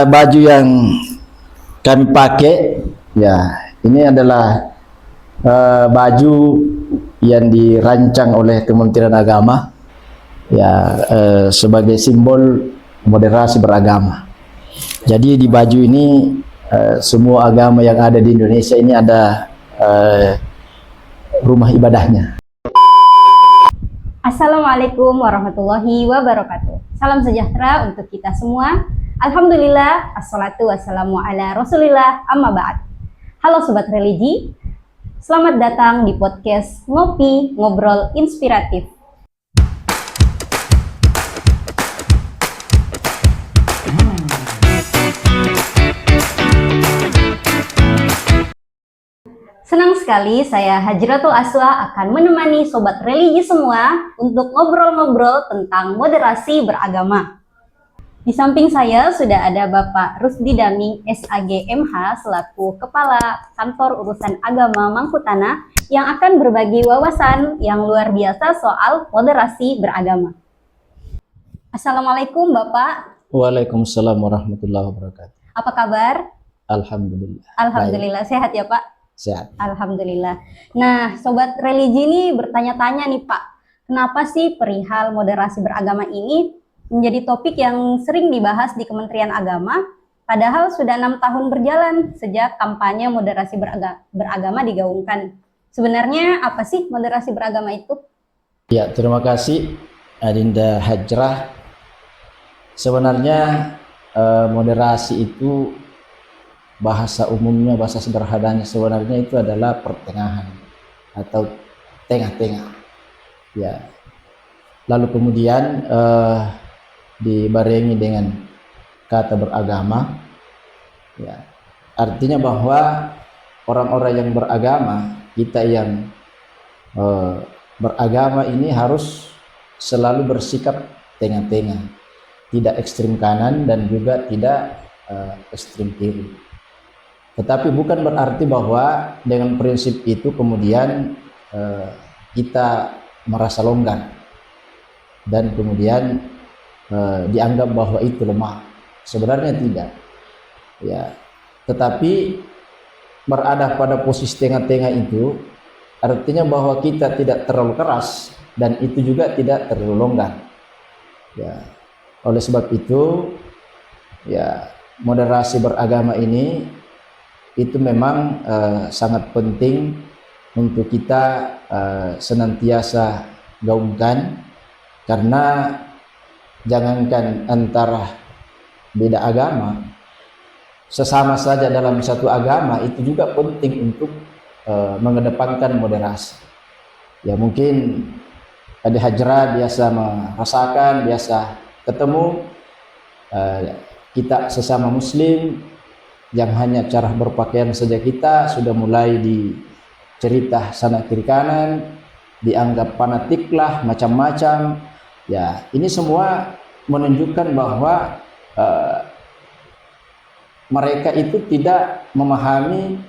Baju yang kami pakai, ya ini adalah baju yang dirancang oleh Kementerian Agama, ya sebagai simbol moderasi beragama. Jadi di baju ini semua agama yang ada di Indonesia ini ada rumah ibadahnya. Assalamualaikum warahmatullahi wabarakatuh. Salam sejahtera untuk kita semua. Alhamdulillah, assalatu wassalamu ala rasulillah, amma ba'd. Halo Sobat Religi, selamat datang di podcast Ngopi Ngobrol Inspiratif. Senang sekali saya Hajratul Aswa akan menemani Sobat Religi semua untuk ngobrol-ngobrol tentang moderasi beragama. Di samping saya sudah ada Bapak Rusdi Daming SAG MH selaku Kepala Kantor Urusan Agama Mangkutana yang akan berbagi wawasan yang luar biasa soal moderasi beragama. Assalamualaikum Bapak. Waalaikumsalam warahmatullahi wabarakatuh. Apa kabar? Alhamdulillah. Alhamdulillah. Baik. Sehat ya Pak? Sehat. Alhamdulillah. Nah, Sobat Religi ini bertanya-tanya nih Pak, kenapa sih perihal moderasi beragama ini menjadi topik yang sering dibahas di Kementerian Agama, padahal sudah 6 tahun berjalan sejak kampanye moderasi beragama digaungkan. Sebenarnya apa sih moderasi beragama itu? Ya, terima kasih Adinda Hajrah. Sebenarnya moderasi itu bahasa umumnya, bahasa sederhananya sebenarnya itu adalah pertengahan atau tengah-tengah. Ya. Lalu kemudian dibarengi dengan kata beragama. Ya. Artinya bahwa orang-orang yang beragama, kita yang beragama ini harus selalu bersikap tengah-tengah, tidak ekstrim kanan dan juga tidak ekstrim kiri. Tetapi bukan berarti bahwa dengan prinsip itu kemudian kita merasa longgar dan kemudian dianggap bahwa itu lemah. Sebenarnya tidak. Ya, tetapi berada pada posisi tengah-tengah itu artinya bahwa kita tidak terlalu keras dan itu juga tidak terlalu longgar. Ya, oleh sebab itu, ya moderasi beragama ini itu memang sangat penting untuk kita senantiasa gaungkan, karena jangankan antara beda agama, sesama saja dalam satu agama itu juga penting untuk mengedepankan moderasi. Ya mungkin Adik Hajrah biasa merasakan, biasa ketemu kita sesama muslim yang hanya cara berpakaian saja kita sudah mulai dicerita sana kiri kanan, dianggap fanatik lah, macam-macam. Ya, ini semua menunjukkan bahwa mereka itu tidak memahami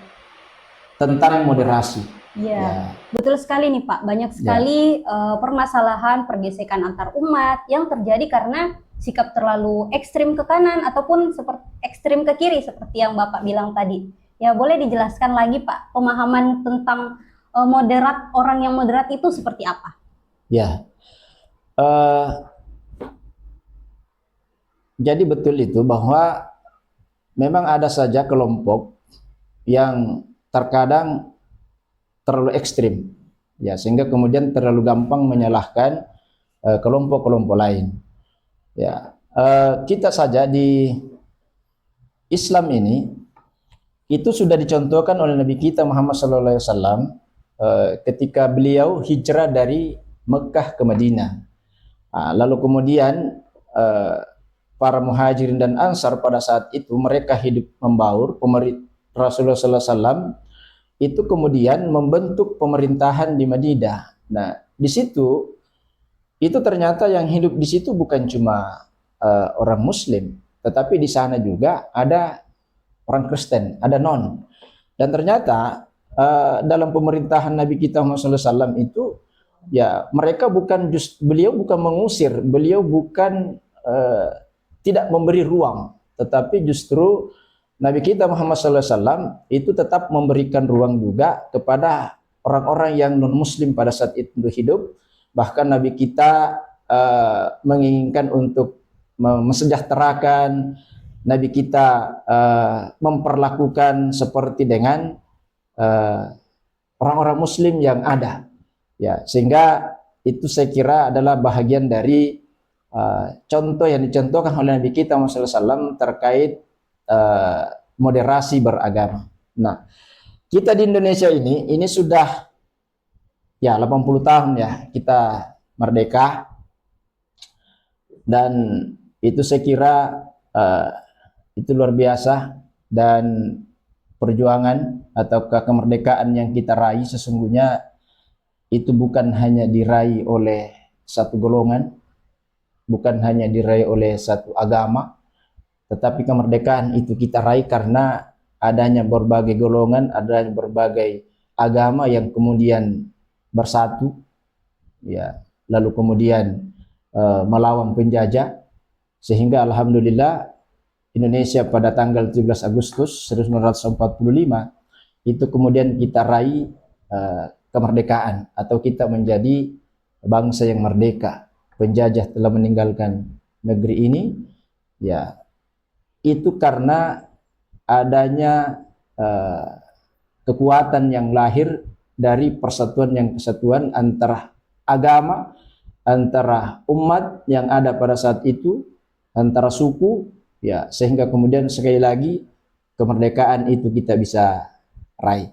tentang moderasi. Ya, betul sekali nih Pak. Banyak sekali permasalahan pergesekan antar umat yang terjadi karena sikap terlalu ekstrim ke kanan ataupun seperti ekstrim ke kiri seperti yang Bapak bilang tadi. Ya, boleh dijelaskan lagi Pak, pemahaman tentang orang yang moderat itu seperti apa? Ya, jadi betul itu bahwa memang ada saja kelompok yang terkadang terlalu ekstrim, ya sehingga kemudian terlalu gampang menyalahkan kelompok-kelompok lain. Ya, kita saja di Islam ini itu sudah dicontohkan oleh Nabi kita Muhammad SAW ketika beliau hijrah dari Mekah ke Madinah. Lalu kemudian para muhajirin dan ansar pada saat itu mereka hidup membaur. Rasulullah SAW itu kemudian membentuk pemerintahan di Madinah. Nah, di situ itu ternyata yang hidup di situ bukan cuma orang Muslim, tetapi di sana juga ada orang Kristen, ada non. Dan ternyata dalam pemerintahan Nabi kita Muhammad SAW itu, ya mereka beliau bukan mengusir, beliau bukan tidak memberi ruang, tetapi justru Nabi kita Muhammad SAW itu tetap memberikan ruang juga kepada orang-orang yang non-muslim pada saat itu hidup. Bahkan Nabi kita menginginkan untuk mesejahterakan, Nabi kita memperlakukan seperti dengan orang-orang muslim yang ada. Ya, sehingga itu saya kira adalah bahagian dari contoh yang dicontohkan oleh Nabi kita Muhammad SAW terkait moderasi beragama. Nah, kita di Indonesia ini sudah ya 80 tahun ya kita merdeka, dan itu saya kira itu luar biasa, dan perjuangan atau kemerdekaan yang kita raih sesungguhnya itu bukan hanya diraih oleh satu golongan, bukan hanya diraih oleh satu agama, tetapi kemerdekaan itu kita raih karena adanya berbagai golongan, adanya berbagai agama yang kemudian bersatu, ya, lalu kemudian melawan penjajah, sehingga alhamdulillah Indonesia pada tanggal 17 Agustus 1945 itu kemudian kita raih kemerdekaan, atau kita menjadi bangsa yang merdeka. Penjajah telah meninggalkan negeri ini, ya, itu karena adanya kekuatan yang lahir dari persatuan antara agama, antara umat yang ada pada saat itu, antara suku, ya, sehingga kemudian sekali lagi kemerdekaan itu kita bisa raih.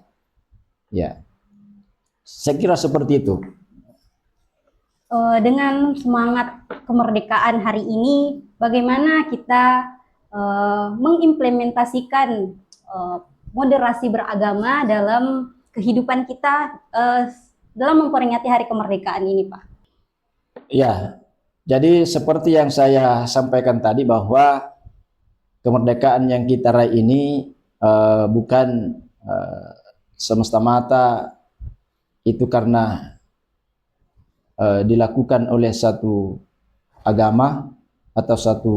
Ya, saya kira seperti itu. Dengan semangat kemerdekaan hari ini, bagaimana kita mengimplementasikan moderasi beragama dalam kehidupan kita dalam memperingati hari kemerdekaan ini, Pak? Ya, jadi seperti yang saya sampaikan tadi bahwa kemerdekaan yang kita raih ini bukan semesta-mata itu karena dilakukan oleh satu agama atau satu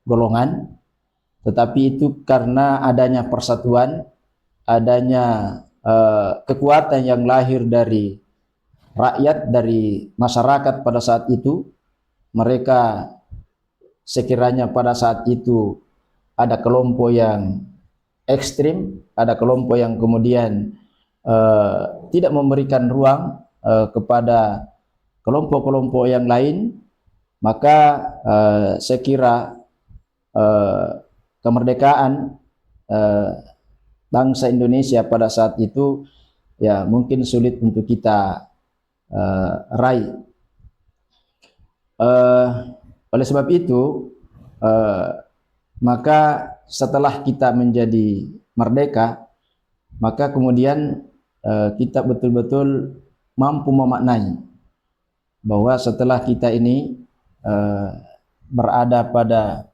golongan, tetapi itu karena adanya persatuan, adanya kekuatan yang lahir dari rakyat, dari masyarakat pada saat itu. Mereka sekiranya pada saat itu ada kelompok yang ekstrim, ada kelompok yang kemudian tidak memberikan ruang kepada kelompok-kelompok yang lain, maka saya kira kemerdekaan bangsa Indonesia pada saat itu ya mungkin sulit untuk kita raih. Oleh sebab itu maka setelah kita menjadi merdeka, maka kemudian kita betul-betul mampu memaknai bahwa setelah kita ini berada pada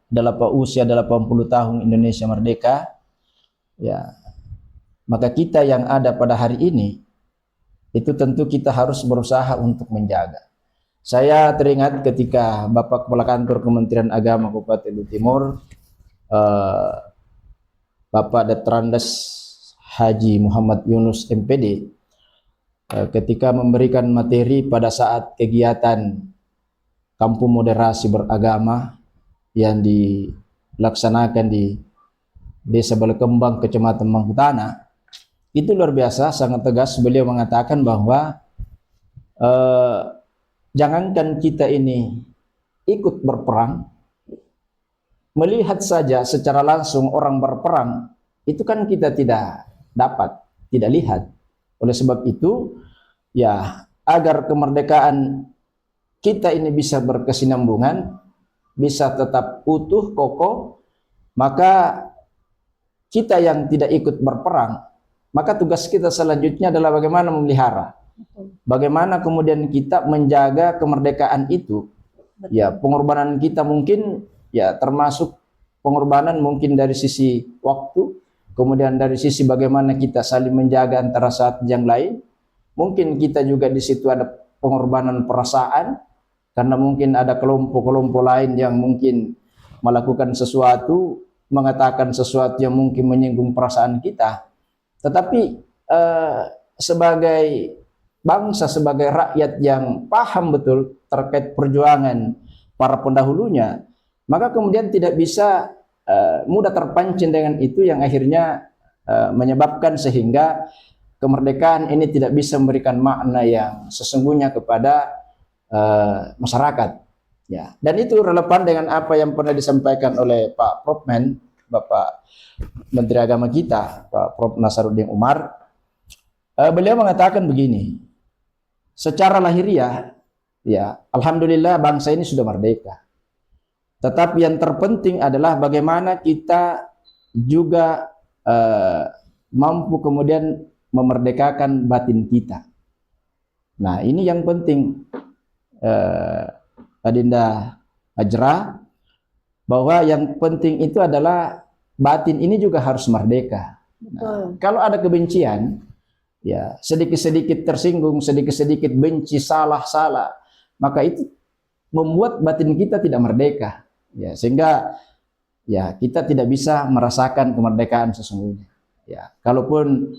usia 80 tahun Indonesia merdeka, ya, maka kita yang ada pada hari ini itu tentu kita harus berusaha untuk menjaga. Saya teringat ketika Bapak Kepala Kantor Kementerian Agama Kabupaten Luwu Timur, Bapak Detrandes Haji Muhammad Yunus MPD, ketika memberikan materi pada saat kegiatan Kampung Moderasi Beragama yang dilaksanakan di Desa Balekembang, Kecamatan Mangkutana, itu luar biasa, sangat tegas beliau mengatakan bahwa jangankan kita ini ikut berperang, melihat saja secara langsung orang berperang itu kan kita tidak lihat. Oleh sebab itu, ya, agar kemerdekaan kita ini bisa berkesinambungan, bisa tetap utuh, kokoh, maka kita yang tidak ikut berperang, maka tugas kita selanjutnya adalah bagaimana memelihara. Bagaimana kemudian kita menjaga kemerdekaan itu. Betul. Ya, pengorbanan kita mungkin ya termasuk pengorbanan mungkin dari sisi waktu, kemudian dari sisi bagaimana kita saling menjaga antara satu yang lain. Mungkin kita juga di situ ada pengorbanan perasaan, karena mungkin ada kelompok-kelompok lain yang mungkin melakukan sesuatu mengatakan sesuatu yang mungkin menyinggung perasaan kita, tetapi sebagai bangsa, sebagai rakyat yang paham betul terkait perjuangan para pendahulunya, maka kemudian tidak bisa mudah terpancing dengan itu, yang akhirnya menyebabkan sehingga kemerdekaan ini tidak bisa memberikan makna yang sesungguhnya kepada masyarakat. Ya, dan itu relevan dengan apa yang pernah disampaikan oleh Pak Prof Men, Bapak Menteri Agama kita, Pak Prof Nasaruddin Umar. Beliau mengatakan begini, secara lahiriah, ya, alhamdulillah bangsa ini sudah merdeka. Tetapi yang terpenting adalah bagaimana kita juga mampu kemudian memerdekakan batin kita. Nah, ini yang penting, Adinda Hajra, bahwa yang penting itu adalah batin ini juga harus merdeka. Nah, kalau ada kebencian, ya sedikit-sedikit tersinggung, sedikit-sedikit benci, salah, maka itu membuat batin kita tidak merdeka. Ya, sehingga ya kita tidak bisa merasakan kemerdekaan sesungguhnya. Ya, kalaupun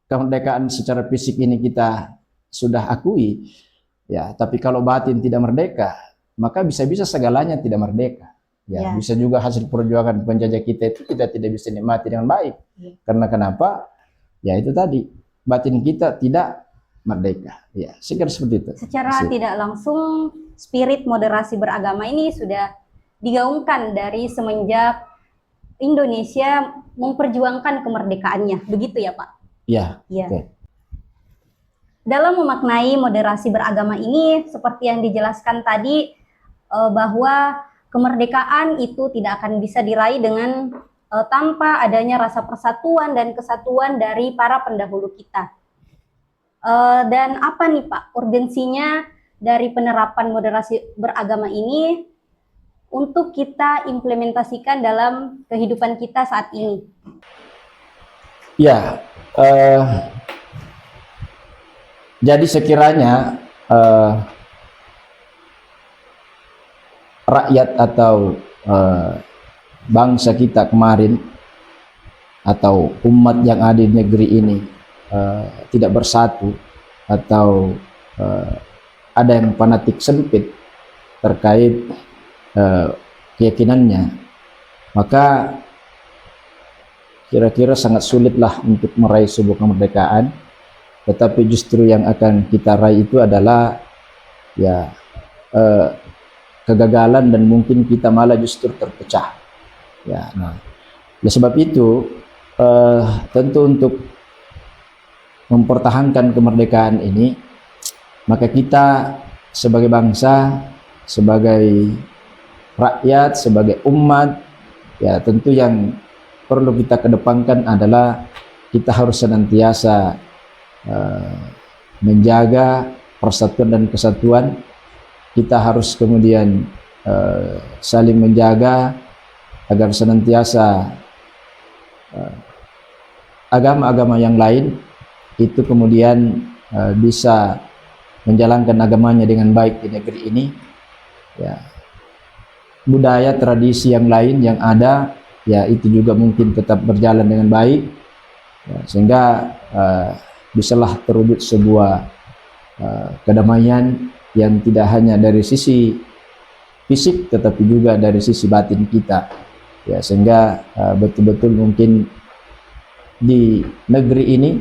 kemerdekaan secara fisik ini kita sudah akui, ya, tapi kalau batin tidak merdeka, maka bisa-bisa segalanya tidak merdeka. Ya, bisa juga hasil perjuangan penjajah kita itu kita tidak bisa nikmati dengan baik. Karena kenapa? Ya itu tadi, batin kita tidak merdeka. Ya, sekira seperti itu. Secara tidak langsung, spirit moderasi beragama ini sudah digaungkan dari semenjak Indonesia memperjuangkan kemerdekaannya, begitu ya Pak? Ya. Okay. Dalam memaknai moderasi beragama ini, seperti yang dijelaskan tadi, bahwa kemerdekaan itu tidak akan bisa diraih dengan tanpa adanya rasa persatuan dan kesatuan dari para pendahulu kita. Dan apa nih Pak urgensinya dari penerapan moderasi beragama ini untuk kita implementasikan dalam kehidupan kita saat ini? Ya, jadi sekiranya rakyat atau bangsa kita kemarin atau umat yang ada di negeri ini tidak bersatu, atau ada yang fanatik sempit terkait keyakinannya, maka kira-kira sangat sulitlah untuk meraih sebuah kemerdekaan. Tetapi justru yang akan kita raih itu adalah ya kegagalan, dan mungkin kita malah justru terpecah. Ya, nah, oleh sebab itu tentu untuk mempertahankan kemerdekaan ini, maka kita sebagai bangsa, sebagai rakyat, sebagai umat, ya tentu yang perlu kita kedepankan adalah kita harus senantiasa menjaga persatuan dan kesatuan. Kita harus kemudian saling menjaga agar senantiasa agama-agama yang lain itu kemudian bisa menjalankan agamanya dengan baik di negeri ini. Ya, budaya tradisi yang lain yang ada, ya itu juga mungkin tetap berjalan dengan baik, ya, sehingga bisalah terwujud sebuah kedamaian yang tidak hanya dari sisi fisik tetapi juga dari sisi batin kita, ya, sehingga betul-betul mungkin di negeri ini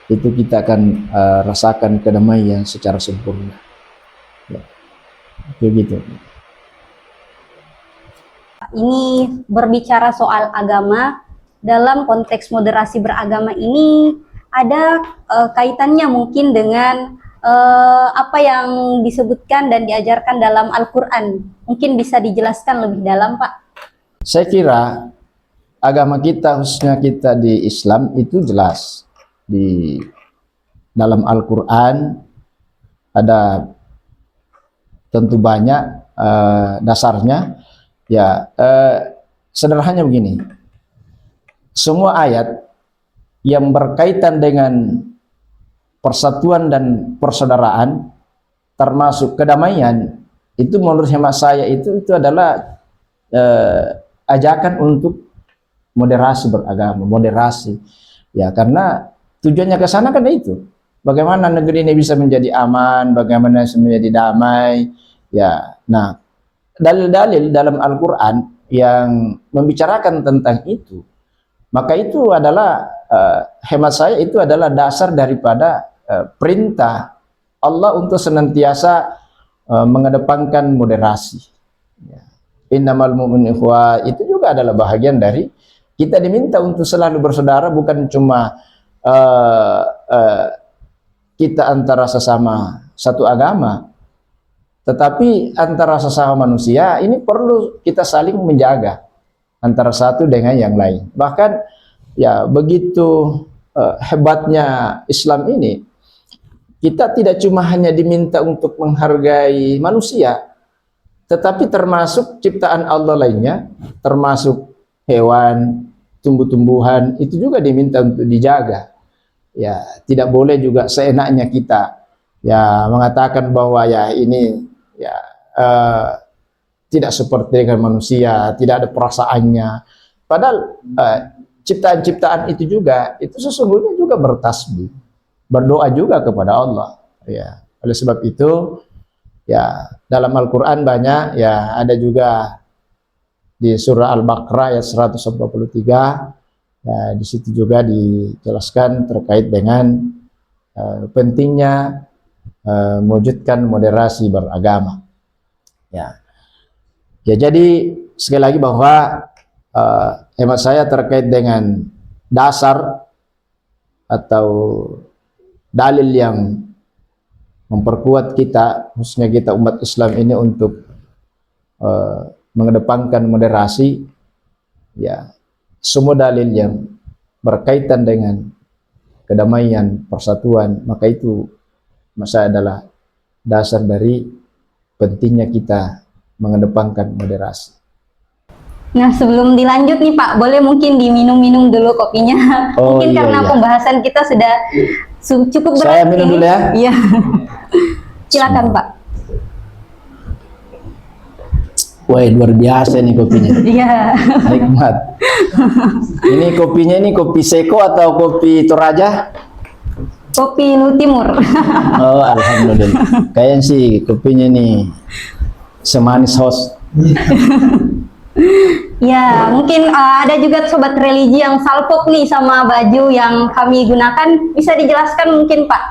itu kita akan rasakan kedamaian secara sempurna, ya, begitu. Ini berbicara soal agama, dalam konteks moderasi beragama ini ada kaitannya mungkin dengan apa yang disebutkan dan diajarkan dalam Al-Quran. Mungkin bisa dijelaskan lebih dalam, Pak? Saya kira agama kita, khususnya kita di Islam, itu jelas. Di dalam Al-Quran ada tentu banyak dasarnya. Ya, sederhananya begini, semua ayat yang berkaitan dengan persatuan dan persaudaraan, termasuk kedamaian, itu menurut hemat saya itu adalah ajakan untuk moderasi beragama, moderasi. Ya, karena tujuannya ke sana kan itu. Bagaimana negeri ini bisa menjadi aman, bagaimana bisa menjadi damai. Ya, nah, dalil-dalil dalam Al-Quran yang membicarakan tentang itu, maka itu adalah hemat saya itu adalah dasar daripada perintah Allah untuk senantiasa mengedepankan moderasi. Ya. Innamal mu'minu ikhwah itu juga adalah bahagian dari kita diminta untuk selalu bersaudara, bukan cuma kita antara sesama satu agama, tetapi antara sesama manusia ini perlu kita saling menjaga antara satu dengan yang lain. Bahkan ya begitu hebatnya Islam ini, kita tidak cuma hanya diminta untuk menghargai manusia, tetapi termasuk ciptaan Allah lainnya, termasuk hewan, tumbuh-tumbuhan, itu juga diminta untuk dijaga. Ya, tidak boleh juga seenaknya kita ya mengatakan bahwa ya ini ya tidak seperti dengan manusia, tidak ada perasaannya. Padahal ciptaan-ciptaan itu juga itu sesungguhnya juga bertasbih, berdoa juga kepada Allah. Ya, oleh sebab itu ya dalam Al-Quran banyak ya, ada juga di surah Al-Baqarah ayat 143. Ya, di situ juga dijelaskan terkait dengan pentingnya mewujudkan moderasi beragama. Ya, ya jadi sekali lagi bahwa hemat saya terkait dengan dasar atau dalil yang memperkuat kita, khususnya kita umat Islam ini untuk mengedepankan moderasi, ya semua dalil yang berkaitan dengan kedamaian, persatuan, maka itu masa adalah dasar dari pentingnya kita mengedepankan moderasi. Nah, sebelum dilanjut nih Pak, boleh mungkin diminum-minum dulu kopinya. Oh, mungkin iya, karena iya. pembahasan kita sudah cukup berat. Saya minum ini. dulu ya. Iya. Silakan Pak. Wah, luar biasa nih kopinya. Iya. Nikmat. Ini kopinya ini kopi Seko atau kopi Toraja? Kopi Nu Timur. Oh, alhamdulillah. Kayaknya sih kopinya nih semanis host. Ya, mungkin ada juga sobat religi yang salpok nih sama baju yang kami gunakan. Bisa dijelaskan mungkin Pak,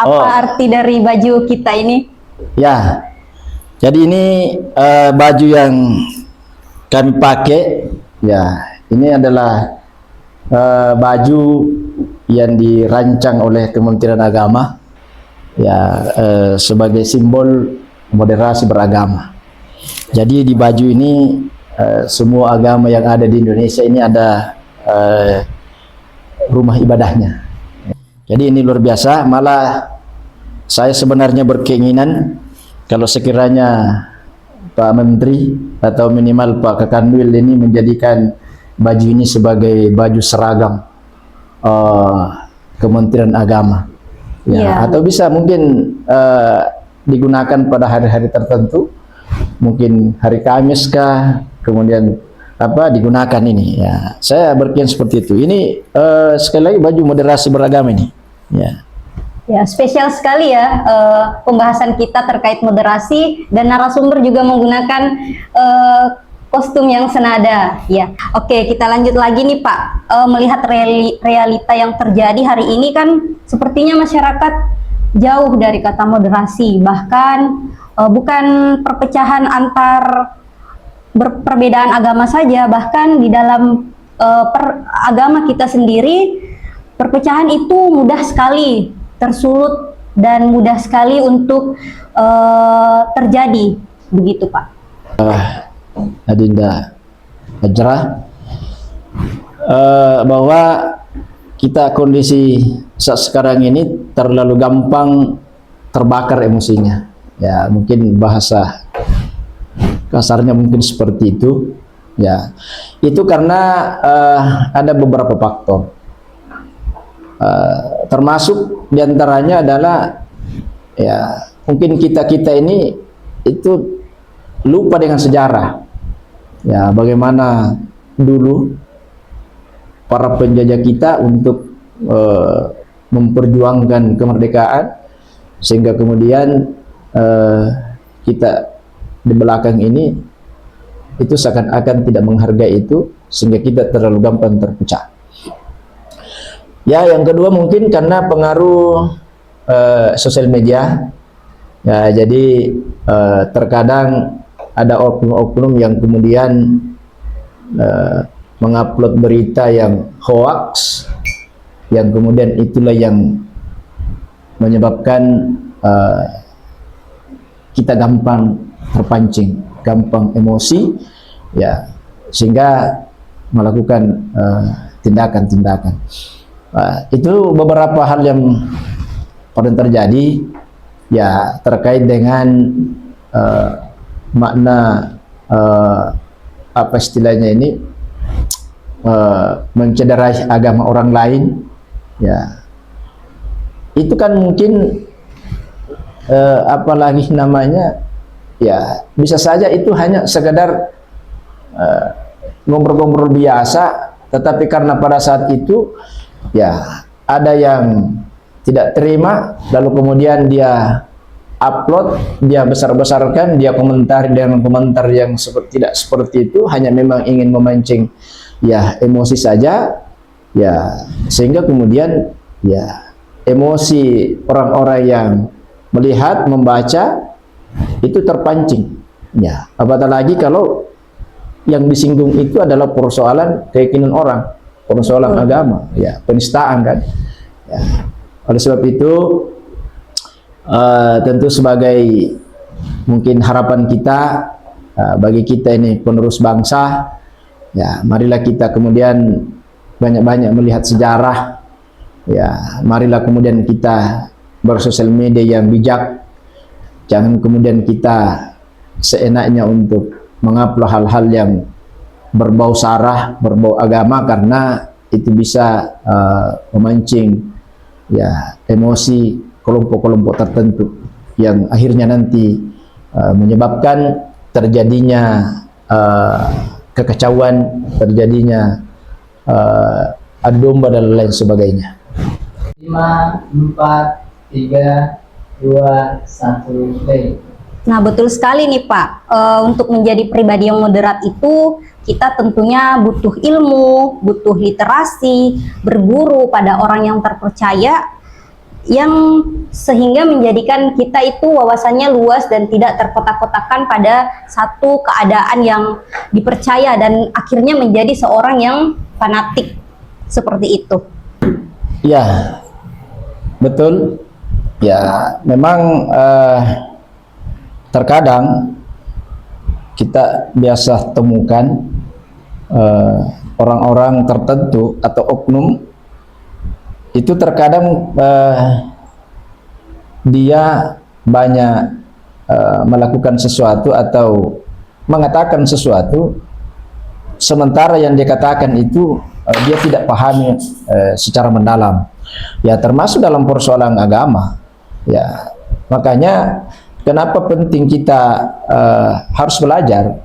apa arti dari baju kita ini? Ya, jadi ini baju yang kami pakai. Ya, ini adalah baju yang dirancang oleh Kementerian Agama. Ya, sebagai simbol moderasi beragama. Jadi di baju ini semua agama yang ada di Indonesia ini ada rumah ibadahnya. Jadi ini luar biasa. Malah saya sebenarnya berkeinginan kalau sekiranya Pak Menteri atau minimal Pak Kakanwil ini menjadikan baju ini sebagai baju seragam Kementerian Agama. Ya, atau bisa mungkin digunakan pada hari-hari tertentu, mungkin hari Kamis kah, kemudian apa digunakan ini. Ya, saya berkeinginan seperti itu. Ini sekali lagi baju moderasi beragama ini. Ya. Ya, spesial sekali ya pembahasan kita terkait moderasi, dan narasumber juga menggunakan kostum yang senada. Ya, oke, kita lanjut lagi nih Pak. Melihat realita yang terjadi hari ini kan sepertinya masyarakat jauh dari kata moderasi, bahkan bukan perpecahan antar perbedaan agama saja, bahkan di dalam agama kita sendiri perpecahan itu mudah sekali tersulut dan mudah sekali untuk terjadi, begitu Pak. Adinda Hajrah, bahwa kita kondisi saat sekarang ini terlalu gampang terbakar emosinya. Ya, mungkin bahasa kasarnya mungkin seperti itu. Ya, itu karena ada beberapa faktor. Termasuk diantaranya adalah ya mungkin kita ini itu lupa dengan sejarah. Ya, bagaimana dulu para penjajah kita untuk memperjuangkan kemerdekaan, sehingga kemudian kita di belakang ini itu seakan-akan tidak menghargai itu, sehingga kita terlalu gampang terpecah. Ya, yang kedua mungkin karena pengaruh sosial media. Ya, jadi terkadang ada oknum-oknum yang kemudian mengupload berita yang hoax, yang kemudian itulah yang menyebabkan kita gampang terpancing, gampang emosi, ya, sehingga melakukan tindakan-tindakan. Itu beberapa hal yang pernah terjadi, ya, terkait dengan makna apa istilahnya ini, mencederai agama orang lain, ya, itu kan mungkin apalagi namanya, ya, bisa saja itu hanya sekedar ngobrol-ngobrol biasa, tetapi karena pada saat itu, ya, ada yang tidak terima, lalu kemudian dia upload, dia besar-besarkan, dia komentar dengan komentar yang tidak seperti itu, hanya memang ingin memancing, ya, emosi saja, ya, sehingga kemudian, ya, emosi orang-orang yang melihat, membaca itu terpancing, ya, apatah lagi kalau yang disinggung itu adalah persoalan keyakinan orang, persoalan agama, ya, penistaan kan, ya. Oleh sebab itu tentu sebagai mungkin harapan kita, bagi kita ini penerus bangsa, ya, marilah kita kemudian banyak-banyak melihat sejarah, ya, marilah kemudian kita bersosial media yang bijak, jangan kemudian kita seenaknya untuk mengupload hal-hal yang berbau sarah, berbau agama, karena itu bisa memancing, ya, emosi kelompok-kelompok tertentu yang akhirnya nanti menyebabkan terjadinya kekacauan, terjadinya adu domba dan lain sebagainya. 5, 4, 3, 2, 1, play. Nah, betul sekali nih Pak. Untuk menjadi pribadi yang moderat itu kita tentunya butuh ilmu, butuh literasi, berguru pada orang yang terpercaya, yang sehingga menjadikan kita itu wawasannya luas dan tidak terkotak-kotakan pada satu keadaan yang dipercaya dan akhirnya menjadi seorang yang fanatik seperti itu. Ya, betul. Ya, memang terkadang kita biasa temukan orang-orang tertentu atau oknum itu terkadang dia banyak melakukan sesuatu atau mengatakan sesuatu, sementara yang dia katakan itu dia tidak pahami secara mendalam, ya, termasuk dalam persoalan agama, ya. Makanya kenapa penting kita harus belajar,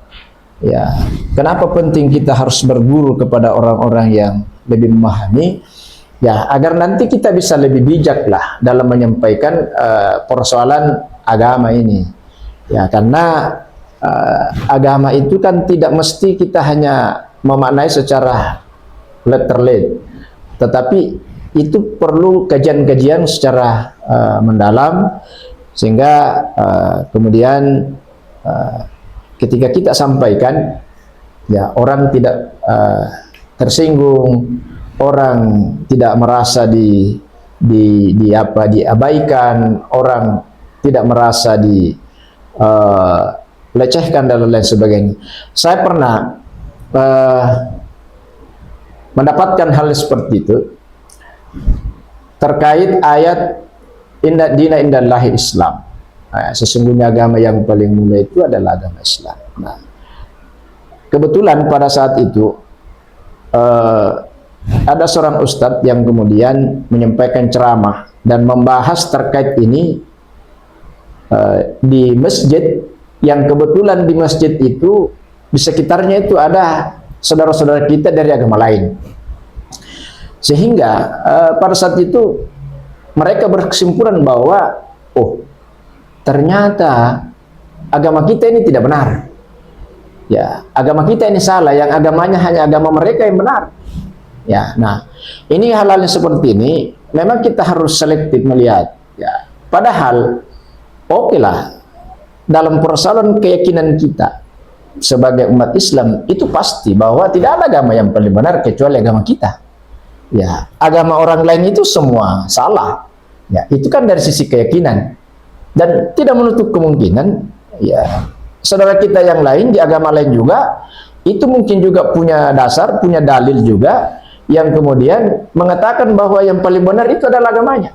ya, kenapa penting kita harus berguru kepada orang-orang yang lebih memahami, ya, agar nanti kita bisa lebih bijak lah dalam menyampaikan persoalan agama ini, ya, karena agama itu kan tidak mesti kita hanya memaknai secara letter-lead, tetapi itu perlu kajian-kajian secara mendalam, sehingga kemudian ketika kita sampaikan, ya, orang tidak tersinggung, orang tidak merasa diabaikan, orang tidak merasa lecehkan dan lain sebagainya. Saya pernah mendapatkan hal seperti itu terkait ayat inna dina indallahi Islam. Nah, sesungguhnya agama yang paling mulia itu adalah agama Islam. Nah, kebetulan pada saat itu ada seorang ustadz yang kemudian menyampaikan ceramah dan membahas terkait ini di masjid, yang kebetulan di masjid itu di sekitarnya itu ada saudara-saudara kita dari agama lain. Sehingga pada saat itu mereka berkesimpulan bahwa oh, ternyata agama kita ini tidak benar. Ya, agama kita ini salah, yang agamanya hanya agama mereka yang benar. Ya, nah, ini hal-hal yang seperti ini memang kita harus selektif melihat. Ya, padahal oke lah, dalam persoalan keyakinan kita sebagai umat Islam itu pasti bahwa tidak ada agama yang paling benar kecuali agama kita. Ya, agama orang lain itu semua salah. Ya, itu kan dari sisi keyakinan. Dan tidak menutup kemungkinan ya saudara kita yang lain di agama lain juga itu mungkin juga punya dasar, punya dalil juga yang kemudian mengatakan bahwa yang paling benar itu adalah agamanya.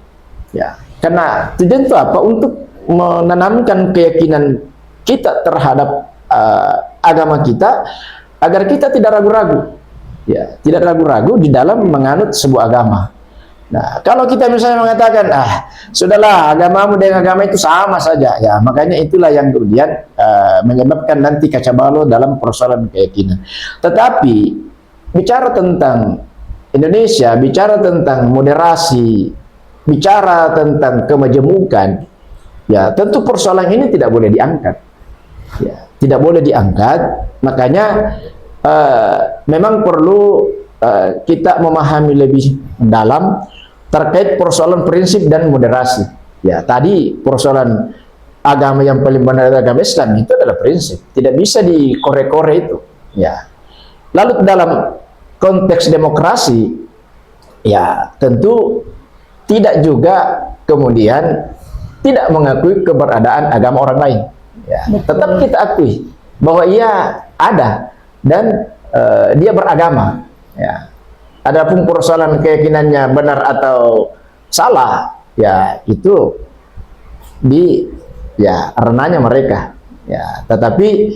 Ya, karena tujuan itu apa? Untuk menanamkan keyakinan kita terhadap agama kita agar kita tidak ragu-ragu. Ya, tidak ragu-ragu di dalam menganut sebuah agama. Nah, kalau kita misalnya mengatakan, sudahlah agamamu dengan agama itu sama saja, ya makanya itulah yang kemudian menyebabkan nanti kacau balau dalam persoalan keyakinan. Tetapi bicara tentang Indonesia, bicara tentang moderasi, bicara tentang kemajemukan, ya tentu persoalan ini tidak boleh diangkat. Ya, tidak boleh diangkat. Makanya memang perlu kita memahami lebih dalam terkait persoalan prinsip dan moderasi. Ya, tadi persoalan agama yang paling benar adalah agama Islam itu adalah prinsip, tidak bisa dikore-kore itu. Ya, lalu dalam konteks demokrasi, ya tentu tidak juga kemudian tidak mengakui keberadaan agama orang lain. Ya, tetap kita akui bahwa ia ada dan dia beragama. Ya. Adapun persoalan keyakinannya benar atau salah, ya itu di ranahnya mereka. Ya, tetapi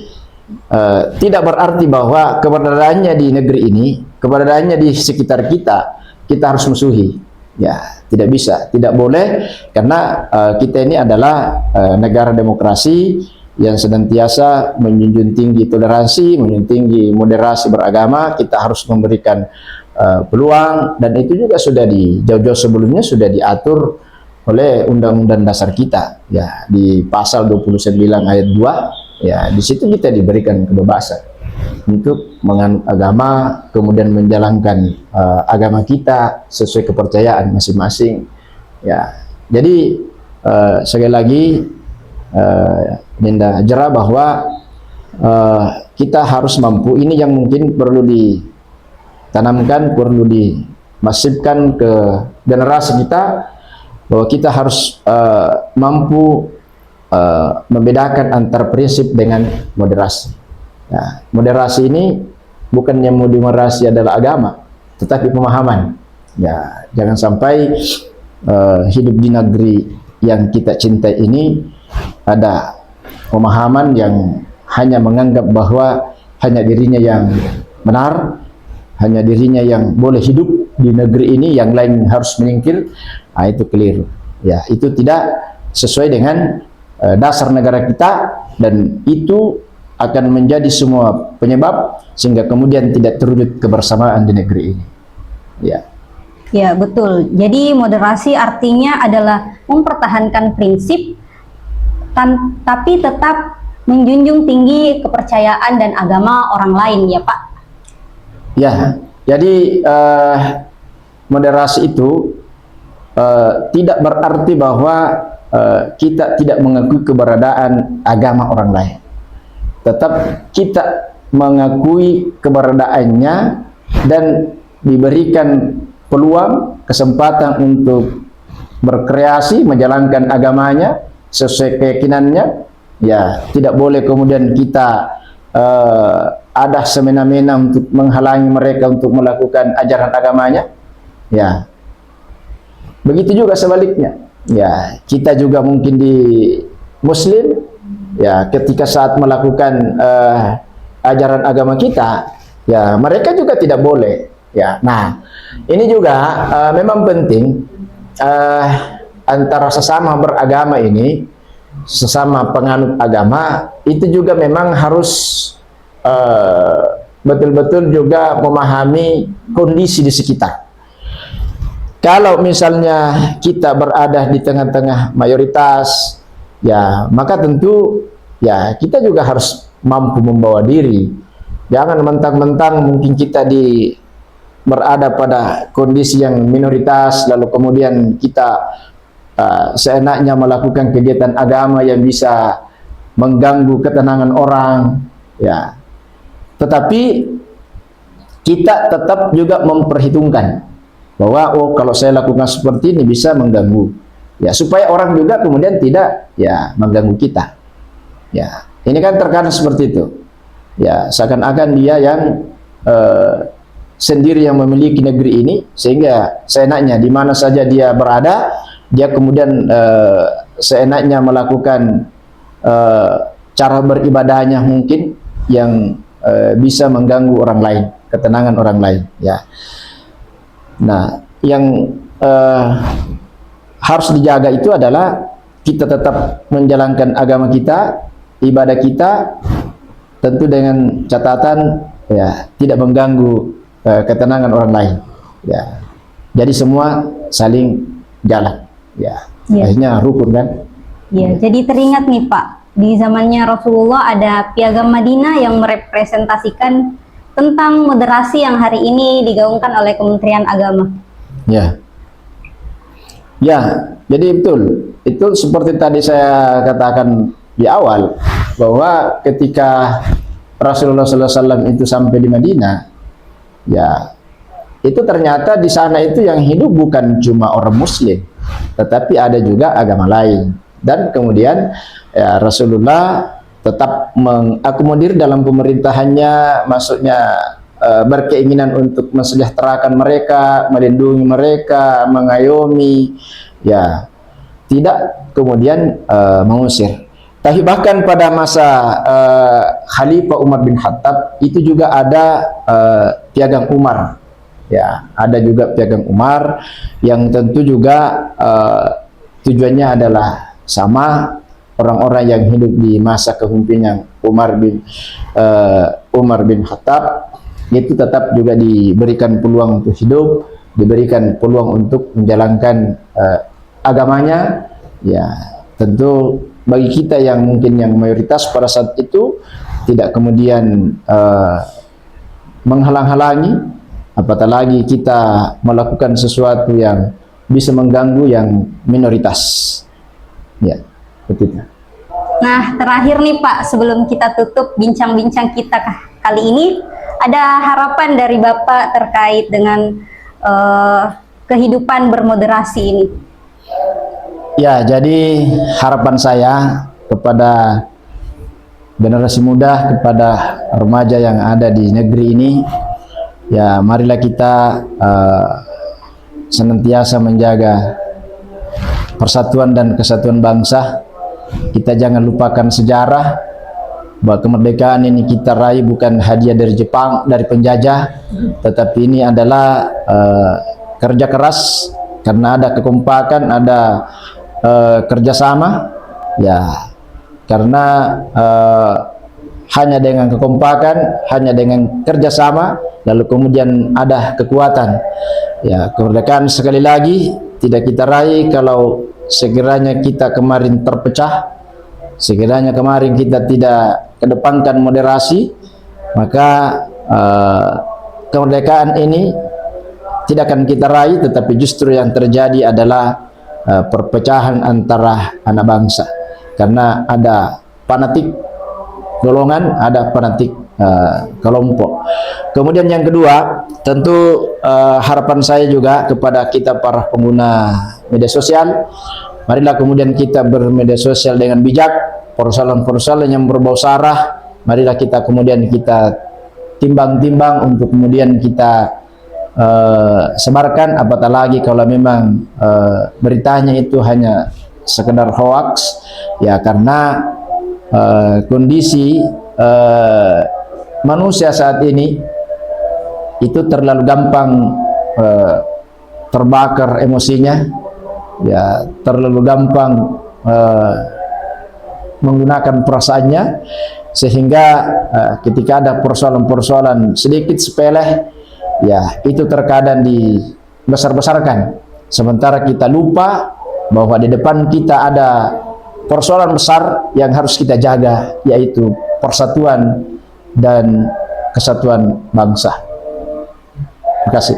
tidak berarti bahwa keberadaannya di negeri ini, keberadaannya di sekitar kita harus musuhi. Ya, tidak bisa, tidak boleh, karena kita ini adalah negara demokrasi yang senantiasa menjunjung tinggi toleransi, menjunjung tinggi moderasi beragama. Kita harus memberikan peluang, dan itu juga sudah jauh-jauh sebelumnya sudah diatur oleh Undang-Undang Dasar kita, ya di pasal 29 ayat 2, ya di situ kita diberikan kebebasan untuk menganut agama, kemudian menjalankan agama kita sesuai kepercayaan masing-masing. Ya, jadi sekali lagi Ninda Hajra bahwa kita harus mampu, ini yang mungkin perlu ditanamkan, perlu dimasifkan ke generasi kita, bahwa kita harus mampu membedakan antara prinsip dengan moderasi. Nah, moderasi ini bukannya moderasi adalah agama, tetapi pemahaman. Ya, jangan sampai hidup di negeri yang kita cintai ini ada pemahaman yang hanya menganggap bahwa hanya dirinya yang benar, hanya dirinya yang boleh hidup di negeri ini, yang lain harus menyingkir. Nah, itu keliru. Ya, itu tidak sesuai dengan dasar negara kita, dan itu akan menjadi semua penyebab sehingga kemudian tidak terwujud kebersamaan di negeri ini. Ya. Ya, betul. Jadi moderasi artinya adalah mempertahankan prinsip tapi tetap menjunjung tinggi kepercayaan dan agama orang lain, ya Pak? Ya, jadi moderasi itu tidak berarti bahwa kita tidak mengakui keberadaan agama orang lain. Tetap kita mengakui keberadaannya dan diberikan peluang, kesempatan untuk berkreasi, menjalankan agamanya sesuai keyakinannya. Ya, tidak boleh kemudian kita ada semena-mena untuk menghalangi mereka untuk melakukan ajaran agamanya. Ya, begitu juga sebaliknya. Ya, kita juga mungkin di Muslim, ya ketika saat melakukan ajaran agama kita, ya mereka juga tidak boleh. Ya, nah ini juga memang penting antara sesama beragama ini, sesama penganut agama itu juga memang harus betul-betul juga memahami kondisi di sekitar. Kalau misalnya kita berada di tengah-tengah mayoritas, ya maka tentu ya kita juga harus mampu membawa diri. Jangan mentang-mentang mungkin kita berada pada kondisi yang minoritas, lalu kemudian kita seenaknya melakukan kegiatan agama yang bisa mengganggu ketenangan orang, ya. Tetapi kita tetap juga memperhitungkan bahwa oh kalau saya lakukan seperti ini bisa mengganggu, ya, supaya orang juga kemudian tidak ya mengganggu kita, ya. Ini kan terkadang seperti itu, ya, seakan-akan dia yang sendiri yang memiliki negeri ini, sehingga seenaknya di mana saja dia berada, dia kemudian seenaknya melakukan cara beribadahnya mungkin yang bisa mengganggu orang lain, ketenangan orang lain, ya. Nah, yang harus dijaga itu adalah kita tetap menjalankan agama kita, ibadah kita, tentu dengan catatan ya tidak mengganggu ketenangan orang lain, ya. Jadi semua saling jalan, ya. Akhirnya rukun kan? Ya, jadi teringat nih Pak, di zamannya Rasulullah ada Piagam Madinah yang merepresentasikan tentang moderasi yang hari ini digaungkan oleh Kementerian Agama. Ya, ya, jadi betul. Itu seperti tadi saya katakan di awal, bahwa ketika Rasulullah SAW itu sampai di Madinah, ya, itu ternyata di sana itu yang hidup bukan cuma orang Muslim, tetapi ada juga agama lain. Dan kemudian ya, Rasulullah tetap mengakomodir dalam pemerintahannya, maksudnya berkeinginan untuk mensejahterakan mereka, melindungi mereka, mengayomi, ya, tidak kemudian mengusir. Tapi bahkan pada masa Khalifah Umar bin Khattab itu juga ada Piagam Umar, ya, ada juga Piagam Umar yang tentu juga tujuannya adalah sama, orang-orang yang hidup di masa kepemimpinan Umar bin Khattab itu tetap juga diberikan peluang untuk hidup, diberikan peluang untuk menjalankan agamanya, ya. Tentu bagi kita yang mungkin yang mayoritas pada saat itu tidak kemudian menghalang-halangi, apatah lagi kita melakukan sesuatu yang bisa mengganggu yang minoritas. Ya, betul. Nah, terakhir nih Pak, sebelum kita tutup bincang-bincang kita kali ini, ada harapan dari Bapak terkait dengan kehidupan bermoderasi ini. Ya, jadi harapan saya kepada generasi muda, kepada remaja yang ada di negeri ini, ya marilah kita senantiasa menjaga persatuan dan kesatuan bangsa. Kita jangan lupakan sejarah bahwa kemerdekaan ini kita raih bukan hadiah dari Jepang, dari penjajah, tetapi ini adalah kerja keras, karena ada kekompakan, ada kerjasama, ya. Karena hanya dengan kekompakan, hanya dengan kerjasama, lalu kemudian ada kekuatan. Ya, kemerdekaan sekali lagi tidak kita raih kalau sekiranya kita kemarin terpecah, sekiranya kemarin kita tidak kedepankan moderasi, maka kemerdekaan ini tidak akan kita raih, tetapi justru yang terjadi adalah perpecahan antara anak bangsa, karena ada fanatik golongan, ada fanatik kelompok. Kemudian yang kedua, tentu harapan saya juga kepada kita para pengguna media sosial, marilah kemudian kita bermedia sosial dengan bijak. Persoalan-persoalan yang berbau sara, marilah kita kemudian kita timbang-timbang untuk kemudian kita sebarkan, apatah lagi kalau memang beritanya itu hanya sekedar hoax, ya, karena kondisi manusia saat ini itu terlalu gampang terbakar emosinya, ya, terlalu gampang menggunakan perasaannya, sehingga ketika ada persoalan-persoalan sedikit sepele, ya itu terkadang dibesar-besarkan, sementara kita lupa bahwa di depan kita ada persoalan besar yang harus kita jaga, yaitu persatuan dan kesatuan bangsa. Terima kasih.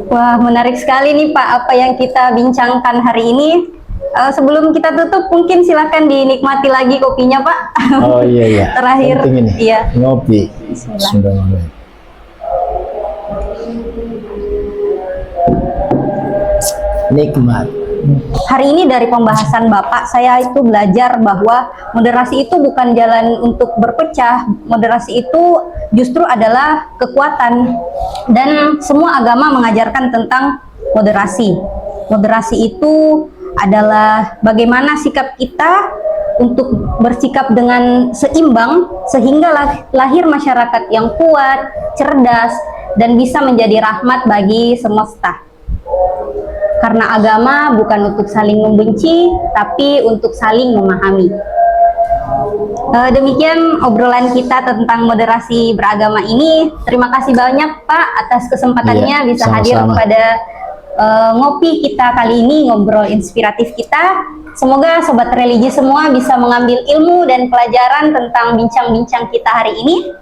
Wah, menarik sekali nih Pak apa yang kita bincangkan hari ini. Sebelum kita tutup, mungkin silakan dinikmati lagi kopinya Pak. Oh iya. Terakhir, penting ini. iya. Ngopi. Bismillah. Nikmat. Hari ini dari pembahasan Bapak, saya itu belajar bahwa moderasi itu bukan jalan untuk berpecah. Moderasi itu justru adalah kekuatan. Dan semua agama mengajarkan tentang moderasi. Moderasi itu adalah bagaimana sikap kita untuk bersikap dengan seimbang sehingga lahir masyarakat yang kuat, cerdas, dan bisa menjadi rahmat bagi semesta. Karena agama bukan untuk saling membenci, tapi untuk saling memahami. Demikian obrolan kita tentang moderasi beragama ini. Terima kasih banyak Pak atas kesempatannya bisa hadir pada ngopi kita kali ini, ngobrol inspiratif kita. Semoga Sobat Religi semua bisa mengambil ilmu dan pelajaran tentang bincang-bincang kita hari ini.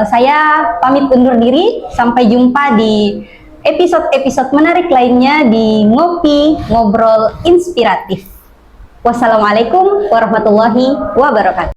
Saya pamit undur diri, sampai jumpa di episode-episode menarik lainnya di Ngopi Ngobrol Inspiratif. Wassalamualaikum warahmatullahi wabarakatuh.